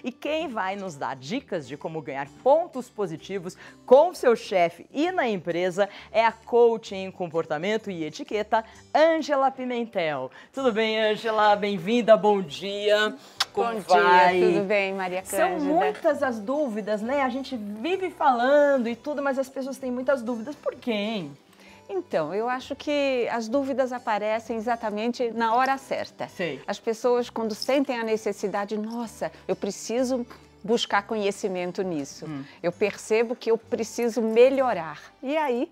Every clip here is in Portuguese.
E quem vai nos dar dicas de como ganhar pontos positivos com seu chefe e na empresa é a coach em comportamento e etiqueta, Ângela Pimentel. Tudo bem, Ângela? Bem-vinda, bom dia. Como vai? Dia, tudo bem, Maria Cândida? São muitas as dúvidas, né? A gente vive falando e tudo, mas as pessoas têm muitas dúvidas. Por quê, hein? Então, eu acho que as dúvidas aparecem exatamente na hora certa. Sei. As pessoas, quando sentem a necessidade, nossa, eu preciso buscar conhecimento nisso. Eu percebo que eu preciso melhorar. E aí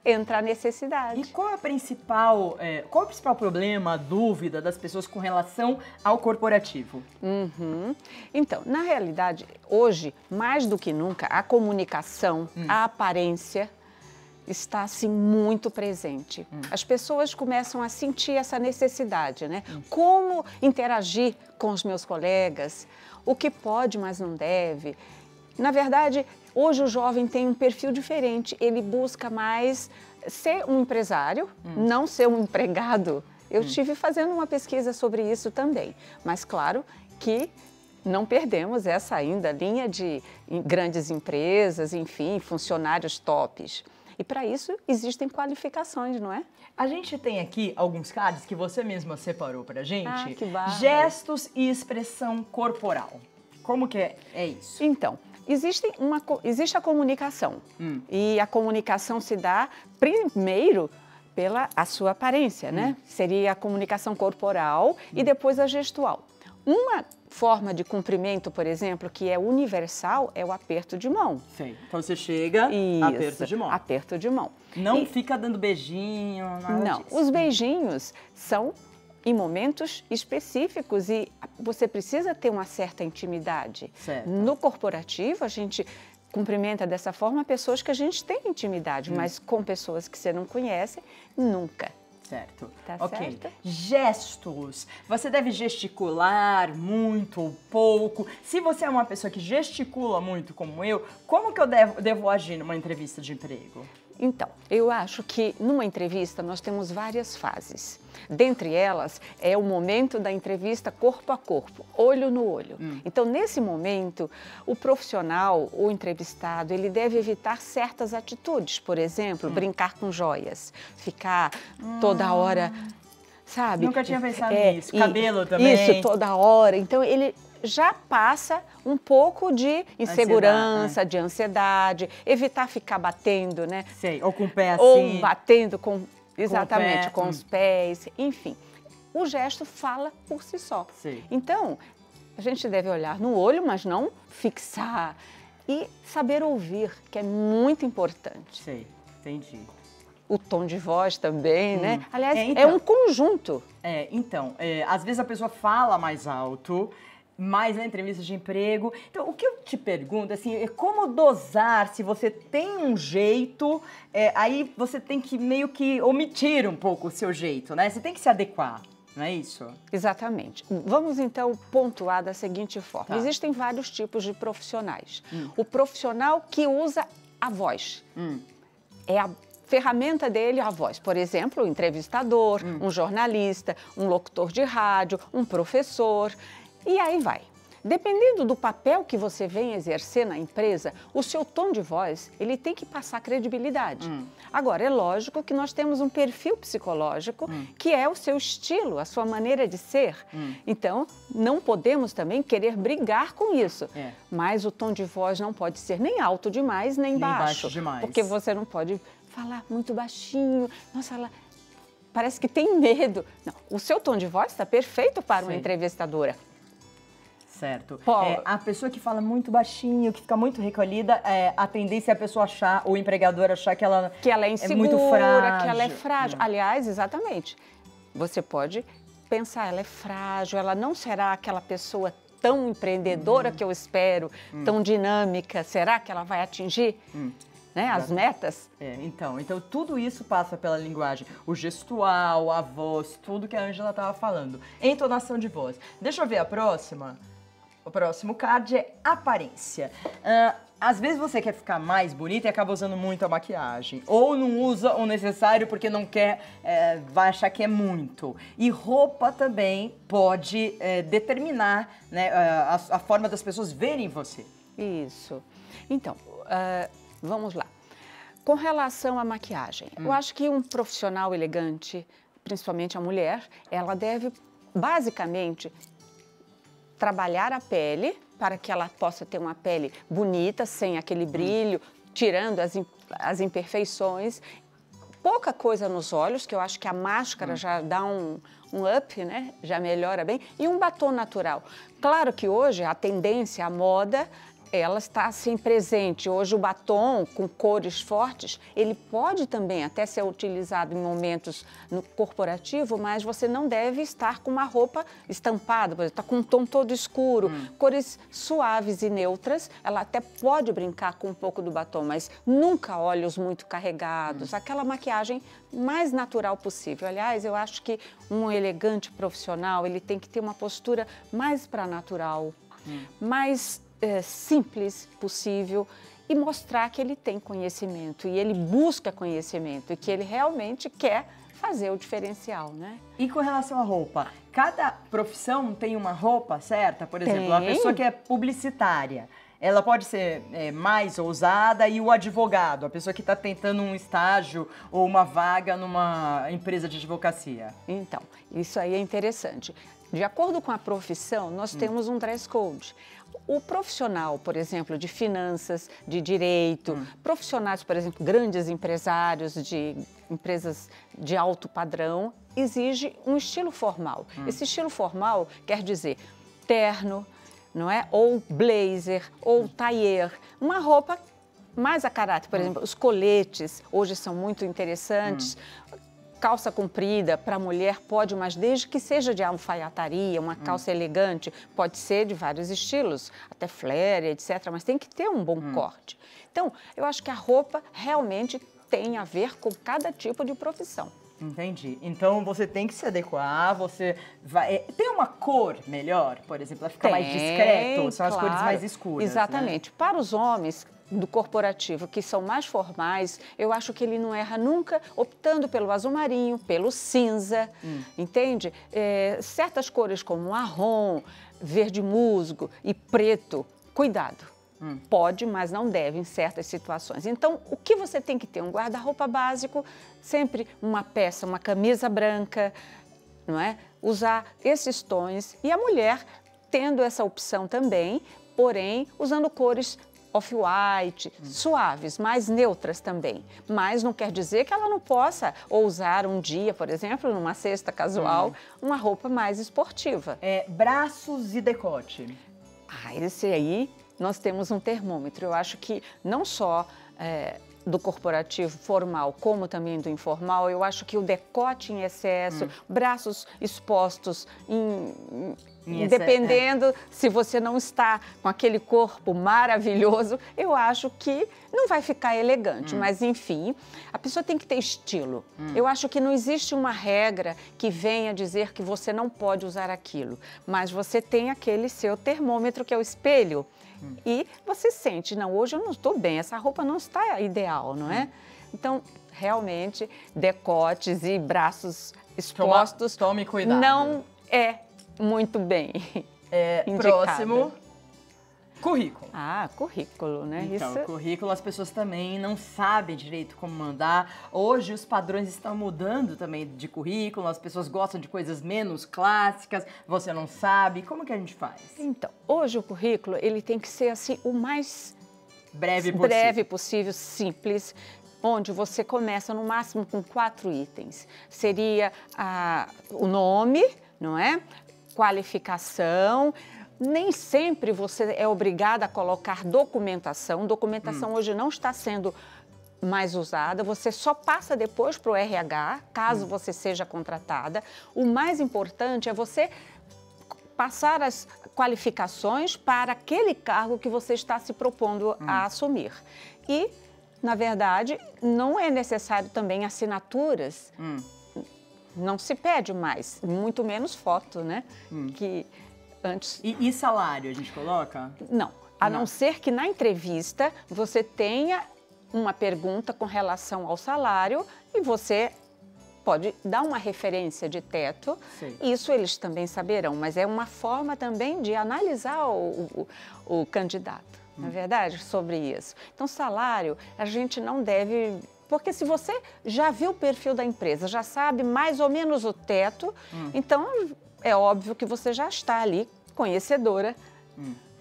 entra a necessidade. E qual é o principal problema, a dúvida das pessoas com relação ao corporativo? Então, na realidade, hoje, mais do que nunca, a comunicação, a aparência está assim muito presente. As pessoas começam a sentir essa necessidade, né? Como interagir com os meus colegas, o que pode, mas não deve. Na verdade, hoje o jovem tem um perfil diferente, ele busca mais ser um empresário, não ser um empregado. Eu estive fazendo uma pesquisa sobre isso também, mas claro que não perdemos essa ainda linha de grandes empresas, enfim, funcionários tops. E para isso existem qualificações, não é? A gente tem aqui alguns cards que você mesma separou pra gente. Ah, que bárbaro. Gestos e expressão corporal. Como que é isso? Então, existe a comunicação. E a comunicação se dá primeiro pela a sua aparência, né? Seria a comunicação corporal e depois a gestual. Uma forma de cumprimento, por exemplo, que é universal, é o aperto de mão. Sei. Então você chega, aperto de mão. Aperto de mão. Não fica dando beijinho, nada Não, disso. os beijinhos são em momentos específicos e você precisa ter uma certa intimidade. Certo. No corporativo, a gente cumprimenta dessa forma pessoas que a gente tem intimidade, mas com pessoas que você não conhece, nunca. Certo. Tá ok. certo? Gestos. Você deve gesticular muito ou pouco. Se você é uma pessoa que gesticula muito como eu, como que eu devo agir numa entrevista de emprego? Então, eu acho que numa entrevista nós temos várias fases. Dentre elas é o momento da entrevista corpo a corpo, olho no olho. Então, nesse momento, o profissional, o entrevistado, ele deve evitar certas atitudes. Por exemplo, brincar com joias, ficar toda hora, sabe? Nunca tinha pensado nisso. Cabelo também. Isso, toda hora. Então, ele já passa um pouco de insegurança, de ansiedade, evitar ficar batendo, né? Sei, ou com o pé assim. Ou batendo com, exatamente, com o pé. com os pés, enfim. O gesto fala por si só. Sei. Então, a gente deve olhar no olho, mas não fixar. E saber ouvir, que é muito importante. Sei, entendi. O tom de voz também, né? Aliás, então, é um conjunto. Às vezes a pessoa fala mais alto, mais na entrevista de emprego. Então, o que eu te pergunto, assim, é como dosar se você tem um jeito, aí você tem que meio que omitir um pouco o seu jeito, né? Você tem que se adequar, não é isso? Exatamente. Vamos, então, pontuar da seguinte forma. Tá. Existem vários tipos de profissionais. O profissional que usa a voz. É a ferramenta dele, a voz. Por exemplo, o entrevistador, um jornalista, um locutor de rádio, um professor. E aí vai. Dependendo do papel que você vem exercer na empresa, o seu tom de voz, ele tem que passar credibilidade. Agora, é lógico que nós temos um perfil psicológico que é o seu estilo, a sua maneira de ser. Então, não podemos também querer brigar com isso. Mas o tom de voz não pode ser nem alto demais, nem baixo demais. Porque você não pode falar muito baixinho. Nossa, ela parece que tem medo. Não, o seu tom de voz está perfeito para uma entrevistadora. Certo. A pessoa que fala muito baixinho, que fica muito recolhida, a tendência é a pessoa achar, o empregador achar que ela é insegura, muito frágil. que ela é frágil. Aliás, exatamente. Você pode pensar, ela é frágil, ela não será aquela pessoa tão empreendedora que eu espero, tão dinâmica. Será que ela vai atingir as metas? Então tudo isso passa pela linguagem, o gestual, a voz, tudo que a Ângela estava falando. Entonação de voz. Deixa eu ver a próxima. O próximo card é aparência. às vezes você quer ficar mais bonita e acaba usando muito a maquiagem. Ou não usa o necessário porque não quer, vai achar que é muito. E roupa também pode determinar, né, a forma das pessoas verem você. Isso. Então, vamos lá. Com relação à maquiagem, eu acho que um profissional elegante, principalmente a mulher, ela deve basicamente trabalhar a pele para que ela possa ter uma pele bonita, sem aquele brilho, tirando as imperfeições. Pouca coisa nos olhos, que eu acho que a máscara já dá um up, né? Já melhora bem. E um batom natural. Claro que hoje a tendência, a moda, ela está assim presente. Hoje o batom com cores fortes, ele pode também até ser utilizado em momentos no corporativo, mas você não deve estar com uma roupa estampada, por exemplo, está com um tom todo escuro, cores suaves e neutras. Ela até pode brincar com um pouco do batom, mas nunca olhos muito carregados, aquela maquiagem mais natural possível. Aliás, eu acho que um elegante profissional, ele tem que ter uma postura mais para natural, mais simples possível e mostrar que ele tem conhecimento e ele busca conhecimento e que ele realmente quer fazer o diferencial, né? E com relação à roupa, cada profissão tem uma roupa certa? Por exemplo, a pessoa que é publicitária, ela pode ser mais ousada, e o advogado, a pessoa que está tentando um estágio ou uma vaga numa empresa de advocacia? Então, isso aí é interessante. De acordo com a profissão, nós temos um dress code. O profissional, por exemplo, de finanças, de direito, profissionais, por exemplo, grandes empresários de empresas de alto padrão, exige um estilo formal. Esse estilo formal quer dizer terno, não é? Ou blazer, ou tailleur, uma roupa mais a caráter. Por exemplo, os coletes hoje são muito interessantes. Calça comprida para mulher pode, mas desde que seja de alfaiataria, uma calça elegante, pode ser de vários estilos, até flare, etc., mas tem que ter um bom corte. Então, eu acho que a roupa realmente tem a ver com cada tipo de profissão. Entendi. Então você tem que se adequar, você vai... Tem uma cor melhor, por exemplo, para ficar mais discreto? São as cores mais escuras, exatamente. Né? Para os homens do corporativo, que são mais formais, eu acho que ele não erra nunca optando pelo azul marinho, pelo cinza, entende? Certas cores como marrom, verde musgo e preto, cuidado. Pode, mas não deve em certas situações. Então, o que você tem que ter? Um guarda-roupa básico, sempre uma peça, uma camisa branca, não é? Usar esses tons. E a mulher tendo essa opção também, porém, usando cores off-white, suaves, mais neutras também. Mas não quer dizer que ela não possa usar um dia, por exemplo, numa cesta casual, uma roupa mais esportiva. Braços e decote. Esse aí nós temos um termômetro. Eu acho que não só do corporativo formal, como também do informal, eu acho que o decote em excesso, braços expostos dependendo se você não está com aquele corpo maravilhoso, eu acho que não vai ficar elegante. Mas, enfim, a pessoa tem que ter estilo. Eu acho que não existe uma regra que venha dizer que você não pode usar aquilo, mas você tem aquele seu termômetro, que é o espelho, e você sente, não, hoje eu não estou bem, essa roupa não está ideal, não é? Então, realmente, decotes e braços expostos... Tome cuidado. Não é muito bem Próximo, currículo. Currículo, né? Então, currículo, as pessoas também não sabem direito como mandar. Hoje os padrões estão mudando também de currículo, as pessoas gostam de coisas menos clássicas, você não sabe. Como que a gente faz? Então, hoje o currículo, ele tem que ser assim, o mais breve possível, simples, onde você começa no máximo com 4 itens. Seria o nome, não é? Qualificação. Nem sempre você é obrigada a colocar documentação. Documentação hoje não está sendo mais usada, você só passa depois para o RH, caso você seja contratada. O mais importante é você passar as qualificações para aquele cargo que você está se propondo a assumir. E, na verdade, não é necessário também assinaturas. Não se pede mais, muito menos foto, né? Que antes... E salário a gente coloca? Não. A não ser que na entrevista você tenha uma pergunta com relação ao salário e você pode dar uma referência de teto. Sim. Isso eles também saberão, mas é uma forma também de analisar o candidato, não é verdade? Sobre isso. Então, salário, a gente não deve... Porque se você já viu o perfil da empresa, já sabe mais ou menos o teto, então é óbvio que você já está ali conhecedora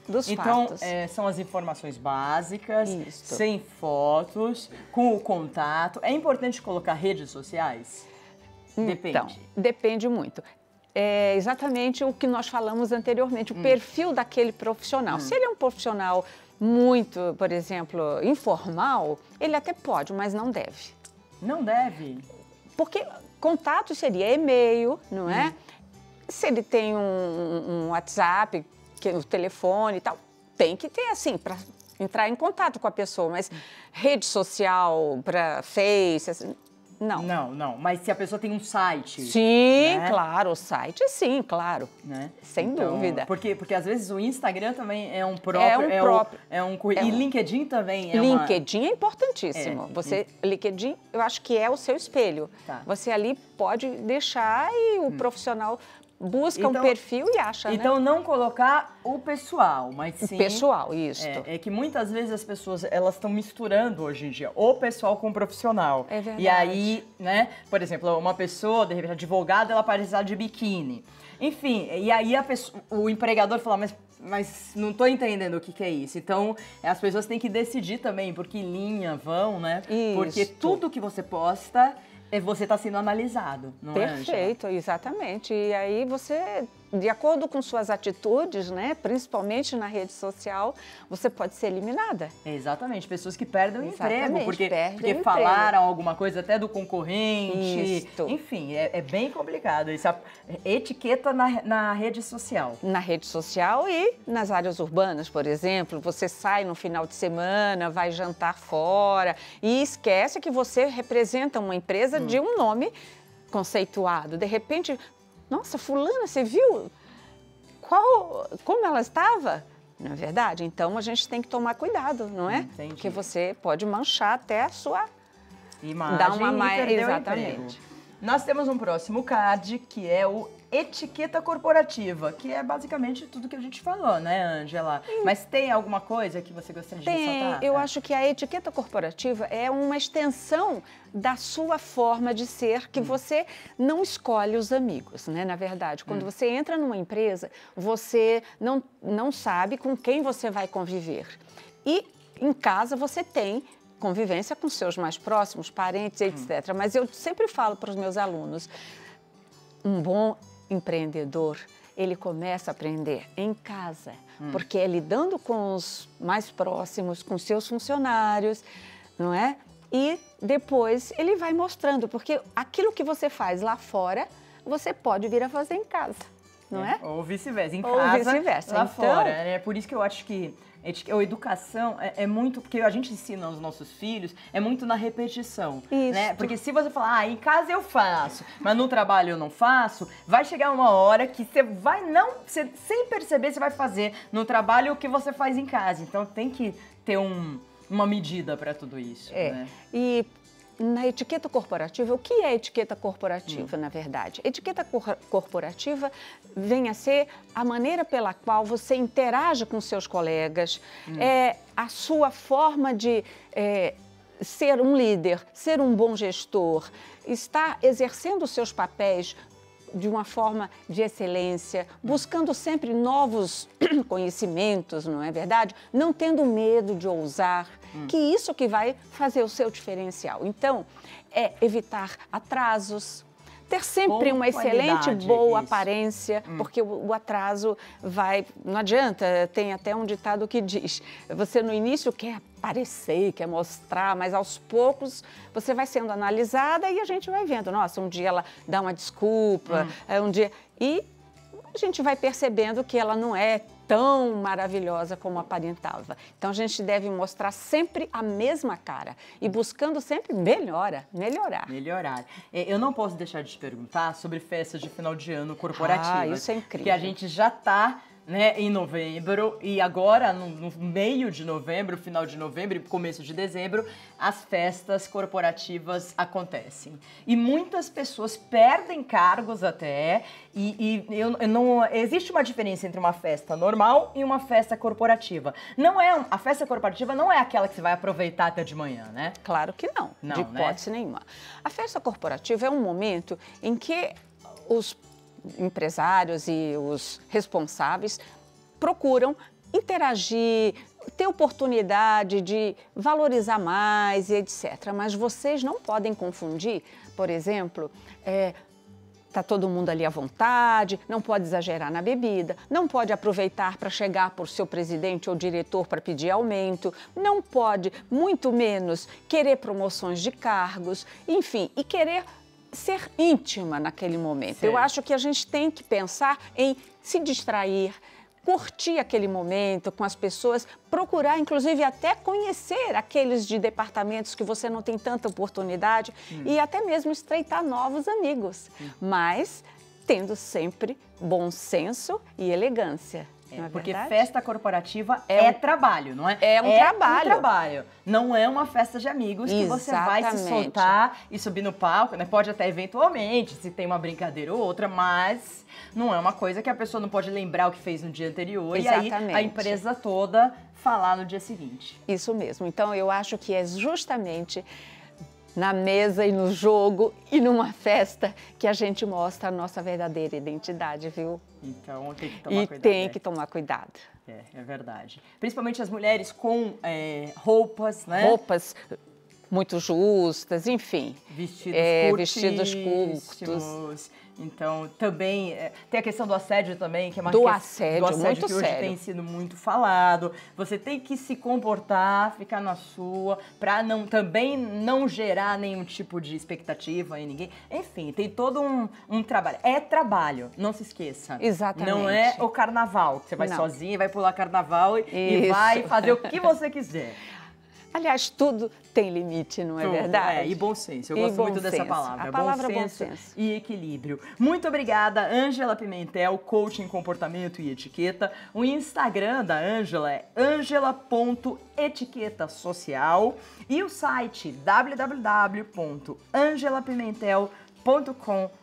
dos fatos. Então, são as informações básicas, sem fotos, com o contato. É importante colocar redes sociais? Depende. Então, depende muito. É exatamente o que nós falamos anteriormente, o perfil daquele profissional. Se ele é um profissional muito, por exemplo, informal, ele até pode, mas não deve. Não deve? Porque contato seria e-mail, não é? Se ele tem um WhatsApp, o telefone e tal, tem que ter assim, para entrar em contato com a pessoa, mas rede social, para Face, assim, não. Não. Mas se a pessoa tem um site... Sim, né? Claro. O site, sim, claro. Né? Sem dúvida. Porque às vezes o Instagram também é um próprio... E LinkedIn também é LinkedIn é importantíssimo. LinkedIn, eu acho que é o seu espelho. Tá. Você ali pode deixar e o profissional... busca um perfil e acha, então, não colocar o pessoal, mas sim... O pessoal, isso. É que muitas vezes as pessoas, elas estão misturando hoje em dia o pessoal com o profissional. É verdade. E aí, né, por exemplo, uma pessoa, de repente, advogada, ela precisa de biquíni. Enfim, e aí o empregador fala, mas não estou entendendo o que é isso. Então, as pessoas têm que decidir também por que linha vão, né? Isso. Porque tudo que você posta... você está sendo analisado, não é, Ângela? Perfeito, exatamente. E aí você, de acordo com suas atitudes, né, principalmente na rede social, você pode ser eliminada. Exatamente, pessoas que perdem o emprego, porque falaram alguma coisa até do concorrente. Isso. Enfim, é bem complicado. Essa etiqueta na rede social. Na rede social e nas áreas urbanas, por exemplo, você sai no final de semana, vai jantar fora e esquece que você representa uma empresa de um nome conceituado. De repente, nossa, fulana, você viu como ela estava? Não é verdade? Então, a gente tem que tomar cuidado, não é? Entendi. Porque você pode manchar até a sua imagem. Dar uma exatamente. Nós temos um próximo card, que é o etiqueta corporativa, que é basicamente tudo que a gente falou, né, Ângela? Mas tem alguma coisa que você gostaria de ressaltar? Eu acho que a etiqueta corporativa é uma extensão da sua forma de ser, que você não escolhe os amigos, né? Na verdade, quando você entra numa empresa, você não sabe com quem você vai conviver. E em casa você tem convivência com seus mais próximos, parentes, etc. Mas eu sempre falo para os meus alunos, um bom empreendedor, ele começa a aprender em casa, porque é lidando com os mais próximos, com seus funcionários, não é? E depois ele vai mostrando, porque aquilo que você faz lá fora, você pode vir a fazer em casa, não é? Ou vice-versa, em Ou casa, vice-versa. lá então, fora. É por isso que eu acho que a educação é muito, porque a gente ensina aos nossos filhos, é muito na repetição, né? Porque se você falar, em casa eu faço, mas no trabalho eu não faço, vai chegar uma hora que você sem perceber, você vai fazer no trabalho o que você faz em casa. Então tem que ter uma medida para tudo isso, né? E na etiqueta corporativa, o que é etiqueta corporativa, na verdade? Etiqueta corporativa vem a ser a maneira pela qual você interage com seus colegas, a sua forma de ser um líder, ser um bom gestor, estar exercendo os seus papéis de uma forma de excelência, buscando sempre novos conhecimentos, não é verdade? Não tendo medo de ousar, que isso que vai fazer o seu diferencial. Então, é evitar atrasos, ter sempre uma excelente, boa aparência, porque o atraso vai... Não adianta, tem até um ditado que diz, você no início quer aparecer, quer mostrar, mas aos poucos você vai sendo analisada e a gente vai vendo, nossa, um dia ela dá uma desculpa, um dia... E a gente vai percebendo que ela não é tão maravilhosa como aparentava. Então, a gente deve mostrar sempre a mesma cara e buscando sempre melhorar. Eu não posso deixar de te perguntar sobre festas de final de ano corporativas. Isso é incrível. Que a gente já está né, em novembro, e agora, no meio de novembro, final de novembro e começo de dezembro, as festas corporativas acontecem. E muitas pessoas perdem cargos até, existe uma diferença entre uma festa normal e uma festa corporativa. A festa corporativa não é aquela que você vai aproveitar até de manhã, né? Claro que não, de hipótese nenhuma. A festa corporativa é um momento em que os empresários e os responsáveis procuram interagir, ter oportunidade de valorizar mais e etc. Mas vocês não podem confundir, por exemplo, tá todo mundo ali à vontade, não pode exagerar na bebida, não pode aproveitar para chegar por seu presidente ou diretor para pedir aumento, não pode, muito menos, querer promoções de cargos, enfim, e querer ser íntima naquele momento. Sim. Eu acho que a gente tem que pensar em se distrair, curtir aquele momento com as pessoas, procurar, inclusive, até conhecer aqueles de departamentos que você não tem tanta oportunidade e até mesmo estreitar novos amigos, mas tendo sempre bom senso e elegância. Não é porque verdade? festa corporativa é trabalho, não é? É um trabalho. Um trabalho. Não é uma festa de amigos que você vai se soltar e subir no palco, né? Pode até eventualmente, se tem uma brincadeira ou outra, mas não é uma coisa que a pessoa não pode lembrar o que fez no dia anterior Exatamente. E aí a empresa toda falar no dia seguinte. Isso mesmo. Então, eu acho que é justamente na mesa e no jogo e numa festa que a gente mostra a nossa verdadeira identidade, viu? Então tem que tomar cuidado. E tem que tomar cuidado. É verdade. Principalmente as mulheres com roupas, né? Roupas muito justas, enfim. Vestidos curtos. Então, também tem a questão do assédio também, que é uma do assédio muito que hoje sério. tem sido muito falado. Você tem que se comportar, ficar na sua, para também não gerar nenhum tipo de expectativa em ninguém. Enfim, tem todo um trabalho. É trabalho, não se esqueça. Exatamente. Não é o carnaval, que você vai sozinha, vai pular carnaval e vai fazer o que você quiser. Aliás, tudo tem limite, não é verdade? E bom senso. Eu gosto muito dessa palavra. A palavra bom senso e equilíbrio. Muito obrigada, Ângela Pimentel, coach em comportamento e etiqueta. O Instagram da Ângela é angela.etiquetasocial e o site www.angelapimentel.com.br.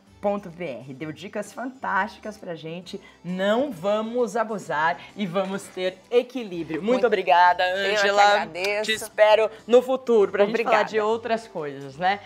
Deu dicas fantásticas pra gente. Não vamos abusar e vamos ter equilíbrio. Muito obrigada, Ângela. Eu que agradeço. Te espero no futuro pra gente falar de outras coisas, né?